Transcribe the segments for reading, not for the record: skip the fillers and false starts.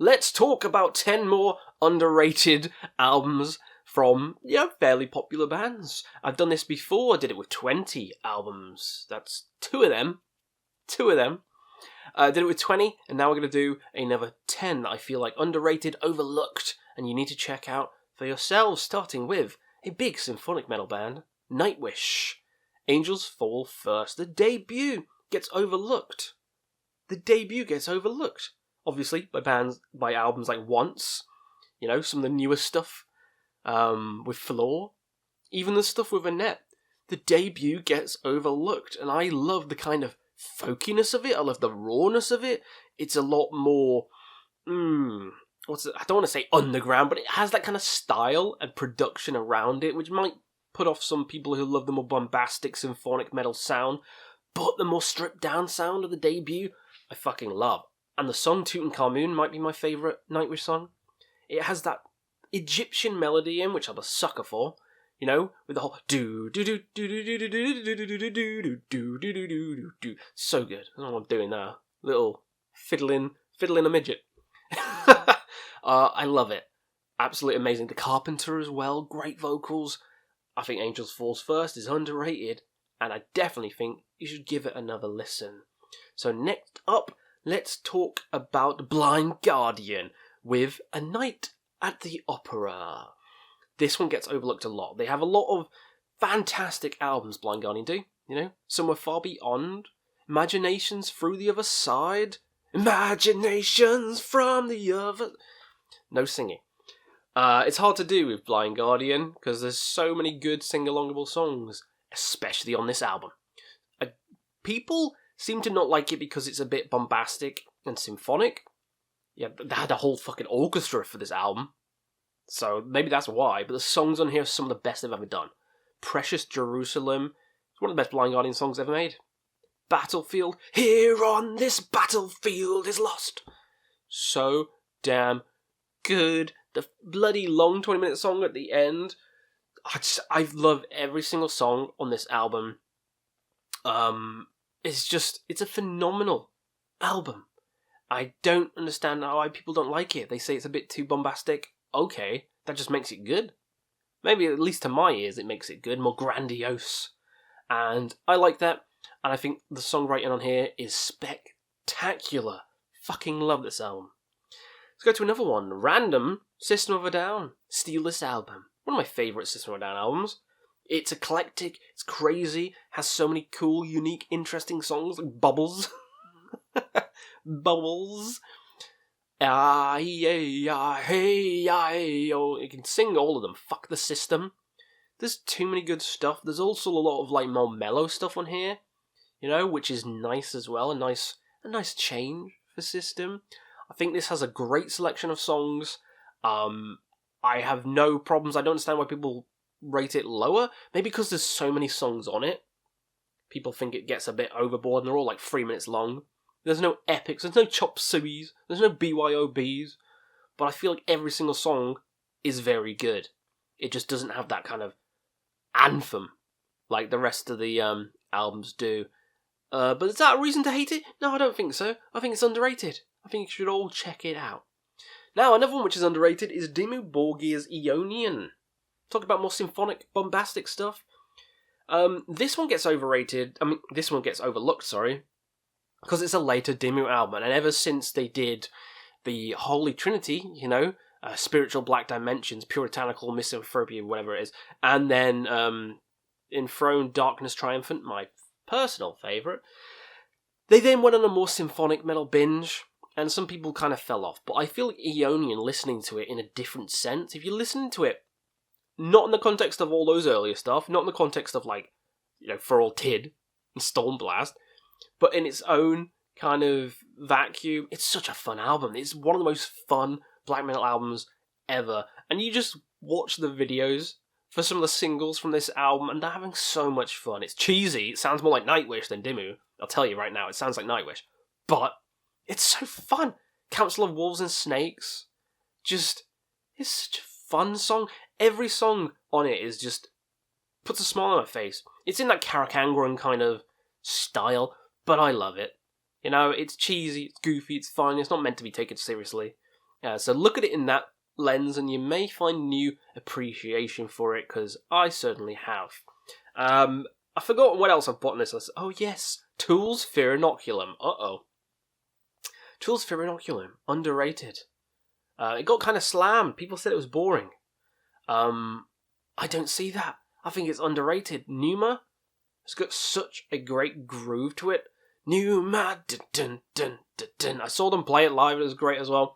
let's talk about 10 more underrated albums from, fairly popular bands. I've done this before, I did it with 20 albums. That's two of them. I did it with 20, and now we're going to do another 10 that I feel like underrated, overlooked, and you need to check out for yourselves, starting with a big symphonic metal band, Nightwish. Angels Fall First. The debut gets overlooked. Obviously, by albums like Once, some of the newer stuff, with Floor, even the stuff with Annette. The debut gets overlooked, and I love the kind of folkiness of it. I love the rawness of it. It's a lot more, I don't want to say underground, but it has that kind of style and production around it, which might put off some people who love the more bombastic symphonic metal sound, but the more stripped down sound of the debut, I fucking love. And the song Tutankhamun might be my favourite Nightwish song. It has that Egyptian melody in, which I'm a sucker for, with the whole do do do do do do do do do do do do do do do. So good. I don't know what I'm doing now. Little fiddling a midget. I love it. Absolutely amazing. The Carpenter as well. Great vocals. I think Angels Falls First is underrated, and I definitely think you should give it another listen. So next up, let's talk about Blind Guardian with A Night at the Opera. This one gets overlooked a lot. They have a lot of fantastic albums, Blind Guardian do. Somewhere Far Beyond, Imaginations Through the Other Side, Imaginations from the Other... No singing. It's hard to do with Blind Guardian, because there's so many good sing-alongable songs, especially on this album. People seem to not like it because it's a bit bombastic and symphonic. Yeah, they had a whole fucking orchestra for this album, so maybe that's why, but the songs on here are some of the best they've ever done. Precious Jerusalem, it's one of the best Blind Guardian songs ever made. Battlefield, here on this battlefield is lost. So damn good. The bloody long 20-minute song at the end. I love every single song on this album. It's a phenomenal album. I don't understand why people don't like it. They say it's a bit too bombastic. Okay, that just makes it good. Maybe, at least to my ears, it makes it good, more grandiose. And I like that, and I think the songwriting on here is spectacular. Fucking love this album. Let's go to another one. Random, System of a Down. Steal This Album. One of my favourite System of a Down albums. It's eclectic, it's crazy, has so many cool, unique, interesting songs like Bubbles. Bubbles. You can sing all of them. Fuck the System. There's too many good stuff. There's also a lot of more mellow stuff on here, which is nice as well. A nice change for System. I think this has a great selection of songs. I have no problems. I don't understand why people rate it lower. Maybe because there's so many songs on it. People think it gets a bit overboard and they're all 3 minutes long. There's no epics, there's no chop sueys, there's no BYOBs. But I feel like every single song is very good. It just doesn't have that kind of anthem like the rest of the albums do. But is that a reason to hate it? No, I don't think so. I think it's underrated. I think you should all check it out. Now, another one which is underrated is Dimmu Borgir's Ionian. Talk about more symphonic, bombastic stuff. This one gets overlooked, sorry. Because it's a later Dimmu album. And ever since they did the Holy Trinity, Spiritual Black Dimensions, Puritanical Misanthropy, whatever it is, and then Enthroned Darkness Triumphant, my personal favourite, they then went on a more symphonic metal binge. And some people kind of fell off. But I feel like Ionian, listening to it in a different sense, if you're listening to it, not in the context of all those earlier stuff, not in the context of For All Tid and Stormblast, but in its own kind of vacuum, it's such a fun album. It's one of the most fun black metal albums ever. And you just watch the videos for some of the singles from this album, and they're having so much fun. It's cheesy. It sounds more like Nightwish than Dimmu. I'll tell you right now, it sounds like Nightwish. But it's so fun. Council of Wolves and Snakes. It's such a fun song. Every song on it is just puts a smile on my face. It's in that Karakangran kind of style, but I love it. It's cheesy, it's goofy, it's fun, it's not meant to be taken seriously. So look at it in that lens, and you may find new appreciation for it, because I certainly have. I forgot what else I've put on this list. Oh yes, Tool's Fear Inoculum. Tool's Fear Inoculum, underrated. It got kind of slammed. People said it was boring. I don't see that. I think it's underrated. Pneuma, it's got such a great groove to it. Pneuma, dun dun dun dun dun. I saw them play it live. It was great as well.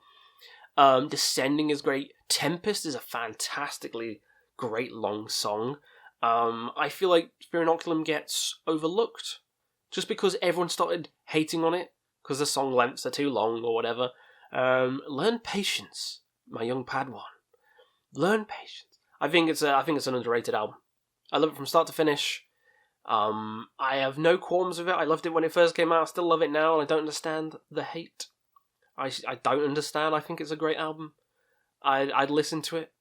Descending is great. Tempest is a fantastically great long song. I feel like Fear Inoculum gets overlooked just because everyone started hating on it because the song lengths are too long or whatever. Learn Patience, my young Padawan. Learn Patience. I think it's an underrated album. I love it from start to finish. I have no qualms with it. I loved it when it first came out. I still love it now, and I don't understand the hate. I don't understand. I think it's a great album. I'd listen to it.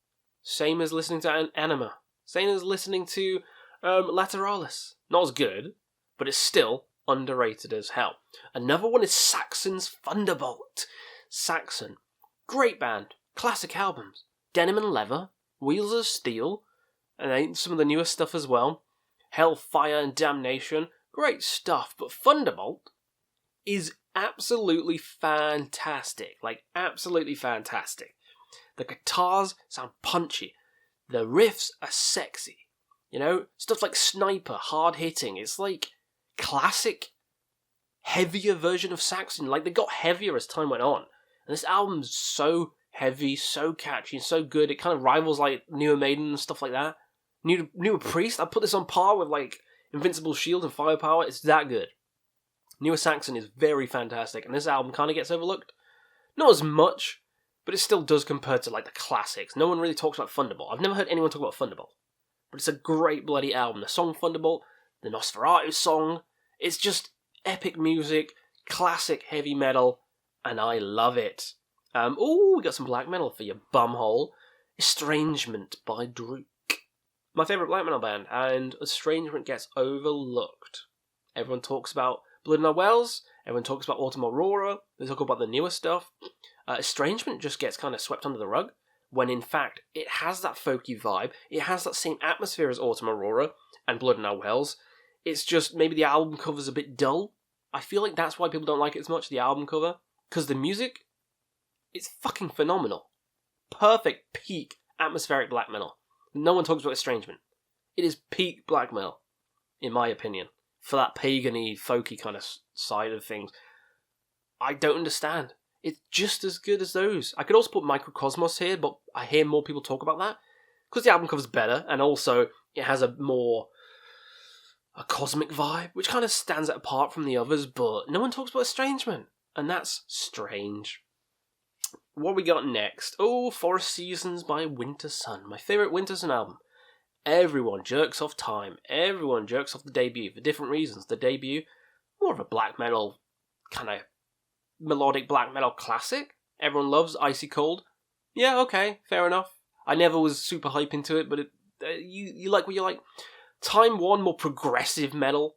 Same as listening to Anima. Same as listening to Lateralis. Not as good, but it's still underrated as hell. Another one is Saxon's Thunderbolt. Saxon. Great band. Classic albums. Denim and Leather. Wheels of Steel. And some of the newer stuff as well. Hellfire and Damnation. Great stuff. But Thunderbolt is absolutely fantastic. Like, absolutely fantastic. The guitars sound punchy. The riffs are sexy. You know, stuff like Sniper, hard hitting. It's like classic, heavier version of Saxon. Like, they got heavier as time went on. And this album's so heavy, so catchy, and so good. It kind of rivals like Newer Maiden and stuff like that. Newer Priest, I put this on par with like Invincible Shield and Firepower. It's that good. Newer Saxon is very fantastic, and this album kind of gets overlooked. Not as much, but it still does compared to like the classics. No one really talks about Thunderbolt. I've never heard anyone talk about Thunderbolt. But it's a great bloody album. The song Thunderbolt, the Nosferatu song, it's just epic music, classic heavy metal, and I love it. We got some black metal for your bumhole. Estrangement by Drudkh. My favourite black metal band, and Estrangement gets overlooked. Everyone talks about Blood in Our Wells, everyone talks about Autumn Aurora, they talk about the newer stuff. Estrangement just gets kind of swept under the rug, when in fact it has that folky vibe, it has that same atmosphere as Autumn Aurora and Blood in Our Wells. It's just maybe the album cover's a bit dull. I feel like that's why people don't like it as much, the album cover, because the music, it's fucking phenomenal. Perfect peak atmospheric black metal. No one talks about Estrangement. It is peak black metal, in my opinion, for that pagan-y, folky kind of side of things. I don't understand. It's just as good as those. I could also put Microcosmos here, but I hear more people talk about that, because the album cover's better, and also it has a cosmic vibe, which kind of stands it apart from the others, but no one talks about Estrangement, and that's strange. What we got next? Forest Seasons by Wintersun. My favourite Wintersun album. Everyone jerks off Time. Everyone jerks off the debut for different reasons. The debut, more of a black metal, kind of melodic black metal classic. Everyone loves Icy Cold. Yeah, okay, fair enough. I never was super hype into it, but you like what you like. Time 1, more progressive metal.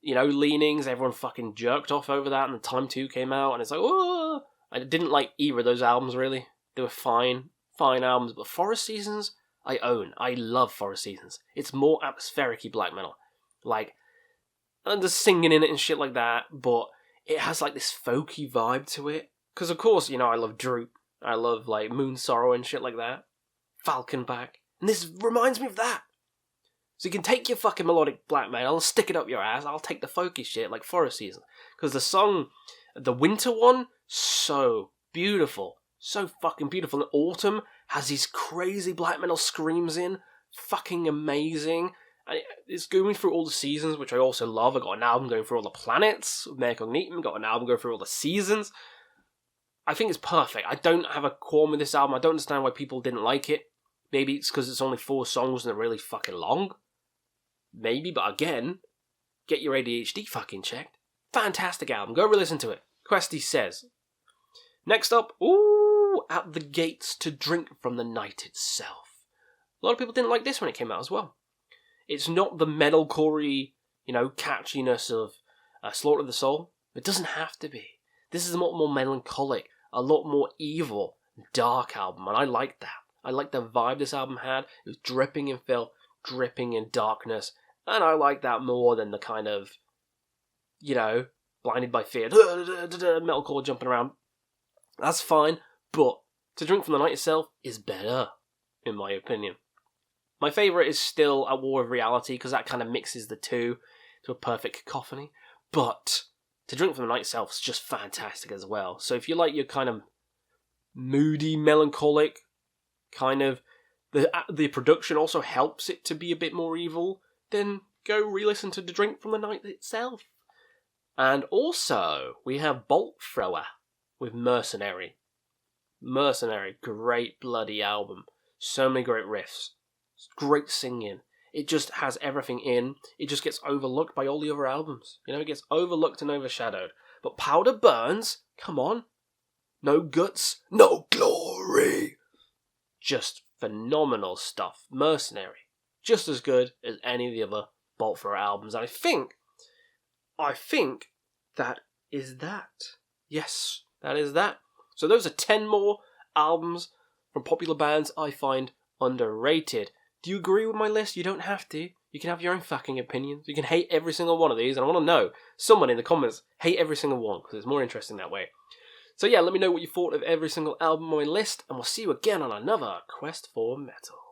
You know, leanings, everyone fucking jerked off over that, and then Time 2 came out, and it's like, oh! I didn't like either of those albums, really. They were fine albums, but Forest Seasons, I own. I love Forest Seasons. It's more atmospheric-y black metal. Like, and there's singing in it and shit like that, but it has, like, this folky vibe to it. Because, of course, you know, I love Drudkh. I love, like, Moon Sorrow and shit like that. Falconback. And this reminds me of that. So you can take your fucking melodic black metal and stick it up your ass. I'll take the folky shit, like Forest Seasons. Because the song, the winter one, so beautiful. So fucking beautiful. And Autumn has these crazy black metal screams in. Fucking amazing. And it's going through all the seasons, which I also love. I got an album going through all the planets. Mare Cognitum. Got an album going through all the seasons. I think it's perfect. I don't have a qualm with this album. I don't understand why people didn't like it. Maybe it's because it's only 4 songs and they're really fucking long. Maybe, but again, get your ADHD fucking checked. Fantastic album. Go re-listen to it. Questy says. Next up, At the Gates to Drink from the Night Itself. A lot of people didn't like this when it came out as well. It's not the metalcore-y, catchiness of Slaughter of the Soul. It doesn't have to be. This is a lot more melancholic, a lot more evil, dark album, and I liked that. I liked the vibe this album had. It was dripping in filth, dripping in darkness, and I like that more than the kind of, blinded by fear, metalcore jumping around. That's fine, but To Drink from the Night itself is better, in my opinion. My favourite is still At War with Reality, because that kind of mixes the two to a perfect cacophony, but To Drink from the Night itself is just fantastic as well. So if you like your kind of moody, melancholic, kind of, the production also helps it to be a bit more evil, then go re-listen to To Drink from the Night itself. And also, we have Bolt Thrower with Mercenary. Mercenary, great bloody album. So many great riffs. Great singing. It just has everything in. It just gets overlooked by all the other albums. It gets overlooked and overshadowed. But Powder Burns, come on. No guts, no glory. Just phenomenal stuff. Mercenary. Just as good as any of the other Bolt Thrower albums. And I think that is that. Yes, that is that. So those are 10 more albums from popular bands I find underrated. Do you agree with my list? You don't have to. You can have your own fucking opinions. You can hate every single one of these, and I want to know, someone in the comments, hate every single one, because it's more interesting that way. So yeah, let me know what you thought of every single album on my list, and we'll see you again on another Quest for Metal.